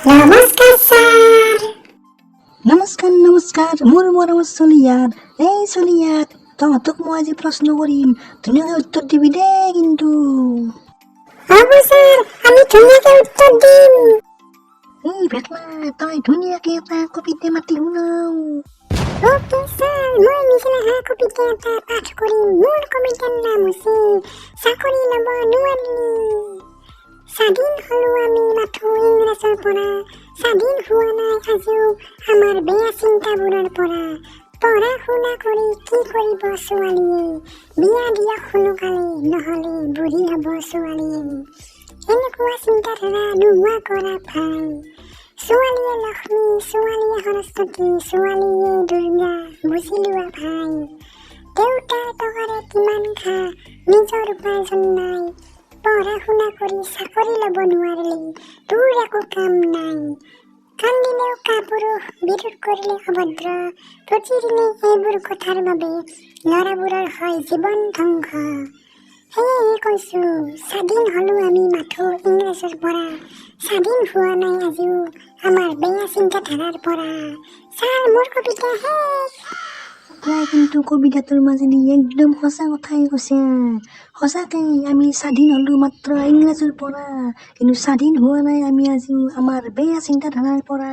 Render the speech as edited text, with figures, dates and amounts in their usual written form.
নমস্কাৰ ছাৰ। নমস্কাৰ মোৰ মৰম চলিয়াত। এই চলিয়াত, তহঁতক মই আজি প্ৰশ্ন কৰিম, ধুনীয়াকে উত্তৰ দিবি দেই কিন্তু। হ'ব ছাৰ, আমি ধুনীয়াকে উত্তৰ দিম। এই ভেটলা, তই ধুনীয়াকে এটা কবিতা মাতি শুনাও। অ'কে ছাৰ, মই নিচিনা কবিতা এটা পাঠ কৰিম। মোৰ কবিতাৰ নাম হৈছে চাকৰি ল'ব নোৱাৰিলে। স্বাধীন হ'লো আমি মাথো ইংৰাজৰ পৰা, স্বাধীন হোৱা নাই আজিও আমাৰ বেয়া চিন্তাবোৰৰ পৰা। পঢ়া শুনা কৰি কি কৰিব ছোৱালীয়ে, বিয়া দিয়া সোনকালে নহ'লে বুঢ়ী হ'ব ছোৱালীয়ে। এনেকুৱা চিন্তাধাৰা নোহোৱা কৰা ভাল। ছোৱালীয়ে লক্ষ্মী, ছোৱালীয়ে সৰস্বতী, ছোৱালীয়ে দুৰ্গা, বুজি লোৱা ভাই। দেউতাৰ টকাৰে কিমান খা, নিজৰ উপাৰ্জন নাই। পঢ়া শুনা কৰি চাকৰি ল'ব নোৱাৰিলে তোৰ একো কাম নাই। কান্দিলেও কাপুৰুষ, বিৰোধ কৰিলে অভদ্ৰ, প্ৰতিদিনে এইবোৰ কথাৰ বাবে ল'ৰাবোৰৰ হয় জীৱন ধ্বংস। সেয়েহে কৈছো, স্বাধীন হ'লো আমি মাথো ইংৰাজৰ পৰা, স্বাধীন হোৱা নাই আজিও আমাৰ বেয়া চিন্তাধাৰাৰ পৰা। ছাৰ, মোৰ কবিতা শেষ। তই কিন্তু কবিতাটোৰ মাজেদি একদম সঁচা কথাই কৈছে। সঁচাকে আমি স্বাধীন হ'লো মাত্ৰ ইংৰাজৰ পৰা, কিন্তু স্বাধীন হোৱা নাই আমি আজিও আমাৰ বেয়া চিন্তাধাৰাৰ পৰা।